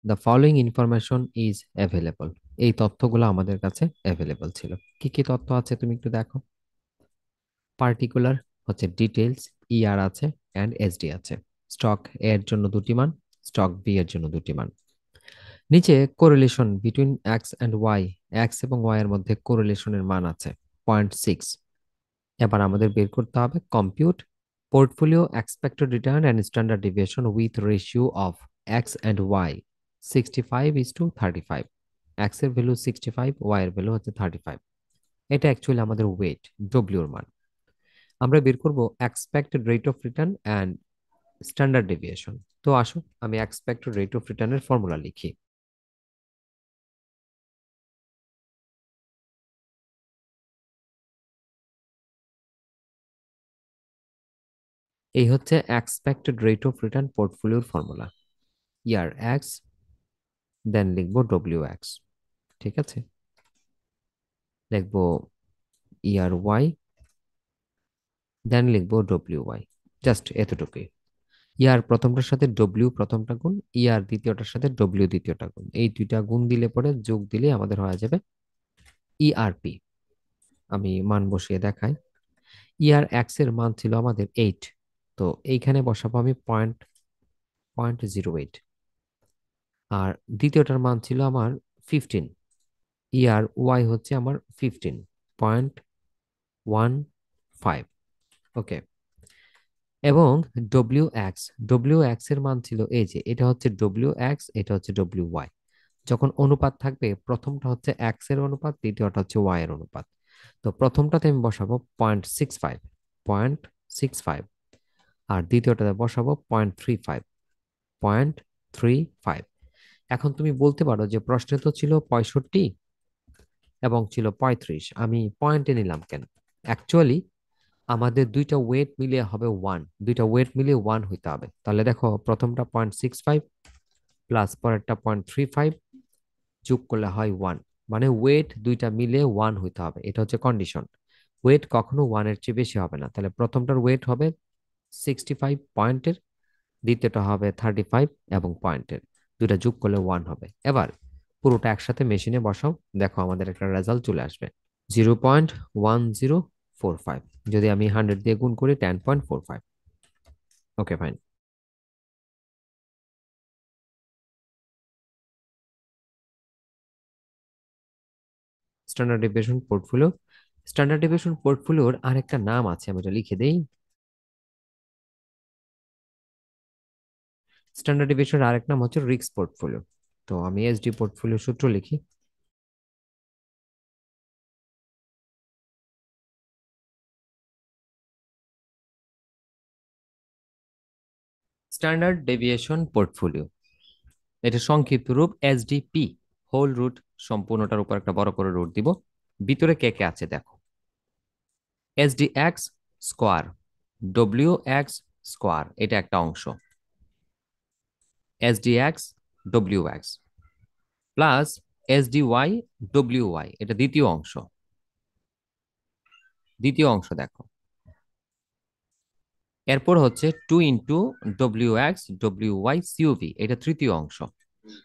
The following information is available. এই তথ্যগুলো আমাদের কাছে অ্যাভেলেবল ছিল। কি কি তথ্য আছে তুমি একটু দেখো। পার্টিকুলার হচ্ছে ডিটেলস, ইআর আছে অ্যান্ড এসডি আছে। স্টক এ এর জন্য দুটি মান, স্টক বি এর জন্য দুটি মান। নিচে correlation between X and Y, X এবং ওয়াই এর মধ্যে কোরিলেশনের মান আছে 0.6। এবার আমাদের বের করতে হবে compute portfolio expected return and standard deviation with ratio of x and y 65:35। X এর ভ্যালু 65, ওয়াই এর ভ্যালু হচ্ছে 35। এটা অ্যাকচুয়ালি আমাদের ওয়েট, ডব্লিউর মান। আমরা বের করব expected rate of return and standard deviation. তো আসো আমি এক্সপেক্টেড রেট অফ রিটার্নের ফর্মুলা লিখি। এই হচ্ছে এক্সপেক্টেড রেট অফ রিটার্ন পোর্টফোলিওর ফর্মুলা। ইয়ার এক্স, দেন লিখবো ডব্লিউ এক্স। ঠিক আছে, লিখবো ইয়ার ওয়াই, দেন লিখবো ডব্লিউ ওয়াই। জাস্ট এতটুকুই। ইয়ার প্রথমটার সাথে ডব্লিউ প্রথমটা গুণ, ইয়ার দ্বিতীয়টার সাথে ডব্লিউ দ্বিতীয়টা গুণ, এই দুইটা গুণ দিলে পরে যোগ দিলে আমাদের হয়ে যাবে ইআরপি। আমি মান বসিয়ে দেখাই। ইয়ার এক্স এর মান ছিল আমাদের 8, তো এইখানে বসাবো আমি 0.08। আর দ্বিতীয়টার মান ছিল আমার 15, ইয়ার ওয়াই হচ্ছে আমার 15.15। ওকে। এবং ডব্লিউ এক্স এর মান ছিল এই যে, এটা হচ্ছে ডব্লিউ এক্স, এটা হচ্ছে ডব্লিউ ওয়াই। যখন অনুপাত থাকবে, প্রথমটা হচ্ছে এক্স এর অনুপাত, দ্বিতীয়টা হচ্ছে ওয়াই এর অনুপাত। তো প্রথমটাতে আমি বসাবো 0.65, আর দ্বিতীয়টাতে বসাবো 0.35। এখন তুমি বলতে পারো যে প্রশ্নে তো ছিল 65 এবং ছিল 35, আমি পয়েন্টে নিলাম কেন? অ্যাকচুয়ালি আমাদের দুইটা ওয়েট মিলিয়ে হবে 1, দুইটা ওয়েট মিলিয়ে 1 হইতে হবে। তাহলে দেখো প্রথমটা 0.65 প্লাস পরেরটা 0.35 যোগ করলে হয় 1, মানে ওয়েট দুইটা মিলে 1 হইতে হবে। এটা হচ্ছে কন্ডিশন। ওয়েট কখনো 1 এর চেয়ে বেশি হবে না। তাহলে প্রথমটার ওয়েট হবে 65 পয়েন্টের, দ্বিতীয়টা হবে 35 এবং পয়েন্টের, দুটা যোগ করলে 1 হবে। এবার পুরোটা একসাথে মেশিনে বসাও, দেখো আমাদের একটা রেজাল্ট চলে আসবে 0.1045। যদি আমি 100 দিয়ে গুণ করি 10.45। Okay fine. Standard deviation portfolio. Standard deviation পোর্টফোলিওর আরেকটা নাম আছে, আমি এটা লিখে দেই। স্ট্যান্ডার্ড ডেভিয়েশনের আরেক নাম হচ্ছে রিস্ক পোর্টফোলিও। তো আমি এসডি পোর্টফোলিও সূত্র লিখি। স্ট্যান্ডার্ড ডেভিয়েশন পোর্টফোলিও, এটা সংক্ষিপ্ত রূপ এসডিপি। হোল রুট, সম্পূর্ণটার উপর একটা বড় করে রুট দিব। ভিতরে কে কে আছে দেখো। SDX square, W X square, এটা একটা অংশ। SDX W X plus SDY W Y, এটা দ্বিতীয় অংশ। দ্বিতীয় অংশ দেখো। এরপর হচ্ছে 2 W X W Y COV, এটা তৃতীয় অংশ।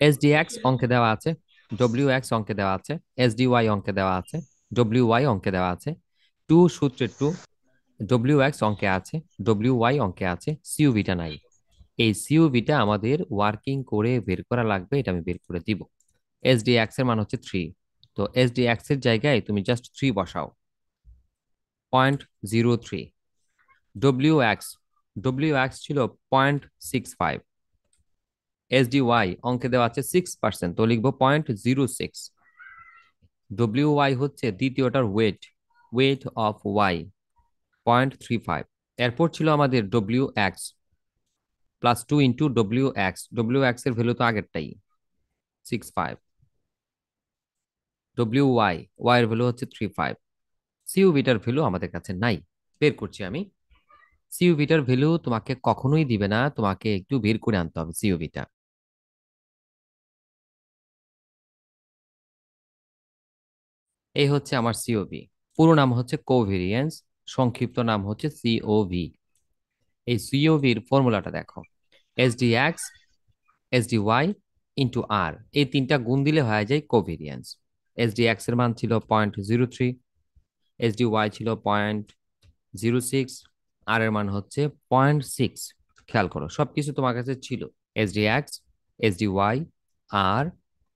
এসডিএক্স অঙ্কে দেওয়া আছে, ডব্লিউ এক্স অঙ্কে দেওয়া আছে, এসডিওয়াই অঙ্কে দেওয়া আছে, ডব্লিউ ওয়াই অঙ্কে দেওয়া আছে। 2 সূত্রে 2, ডব্লিউ এক্স অঙ্কে আছে, ডব্লিউ ওয়াই অঙ্কে আছে, সিওভিটা নাই। এই সিওভিটা আমাদের ওয়ার্কিং করে বের করা লাগবে, এটা আমি বের করে দিব। এসডিএক্স এর মান হচ্ছে 3, তো এসডিএক্স এর জায়গায় তুমি জাস্ট 3 বসাও, 0.03। ডব্লিউ এক্স, ডব্লিউ এক্স ছিল 0.65। এসডিওয়াই অঙ্কে দেওয়া আছে 6%, তো লিখবো 0.06। ডব্লিউ ওয়াই হচ্ছে দ্বিতীয়টার ওয়েট, ওয়েট অফ ওয়াই 0.35। এরপর ছিল আমাদের W X plus 2 W X, W x এর ভ্যালু তো আগেরটাই 65। ডব্লিউ ওয়াই, ওয়াই এর ভ্যালু হচ্ছে 35। সিইউভিটার ভ্যালু আমাদের কাছে নাই, বের করছি আমি। সিইউভিটার ভ্যালু তোমাকে কখনোই দিবে না, তোমাকে একটু বের করে আনতে হবে সিইউভিটা। এই হচ্ছে আমার সিওভি। পুরো নাম হচ্ছে কোভেরিয়েন্স, সংক্ষিপ্ত নাম হচ্ছে সিওভি। এই সিওভির ফর্মুলাটা দেখো। এসডিএক্স, এসডিওয়াই ইন্টু আর, এই তিনটা গুণ দিলে হয়ে যায় কোভেরিয়েন্স। এক্স এর মান ছিল 0.03, ওয়াই ছিল 0.06, আর এর মান হচ্ছে 0.6। খেয়াল করো সবকিছু তোমার কাছে ছিল, এক্স, ওয়াই, আর,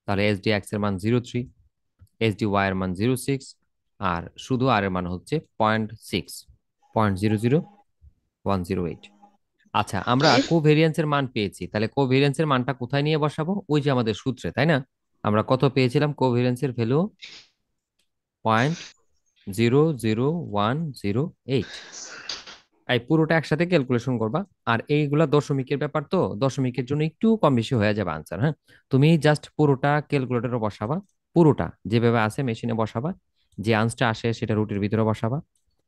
তাহলে এক্স এর মান 0.3, ওয়াই এর মান 0.6, আর শুধু আর এর মান হচ্ছে 0.6, 0.00108। আচ্ছা, আমরা ওকে। কোভেরিয়েন্সের মান পেয়েছি, তাহলে কোভেরিয়েন্সের মানটা কোথায় নিয়ে বসাবো? ওই যে আমাদের সূত্রে, তাই না? আমরা কত পেয়েছিলাম কোভেরিয়েন্সের ভ্যালু? 0.00108। এই পুরোটা একসাথে ক্যালকুলেশন করবা। আর এইগুলা দশমিকের ব্যাপার, তো দশমিকের জন্য একটু কম বেশি হয়ে যাবে আনসার। হ্যাঁ, তুমি জাস্ট পুরোটা ক্যালকুলেটরে বসাবা, পুরোটা যেভাবে আছে মেশিনে বসাবা, যে আনসারটা আসে সেটা রুটের ভিতরে বসাবা,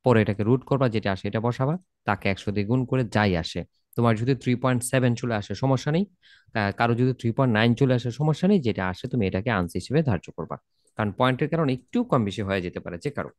পরে এটাকে রুট করবা, যেটা আসে এটা বসাবা, তাকে 100 দিয়ে গুণ করে যাই আসে। তোমার যদি 3.7 চলে আসে সমস্যা নেই, কারো যদি 3.9 চলে আসে সমস্যা নেই, যেটা আসে তুমি এটাকে আনসার হিসেবে ধার্য করবা, কারণ পয়েন্টের কারণে একটু কম বেশি হয়ে যেতে পারে যে কারো।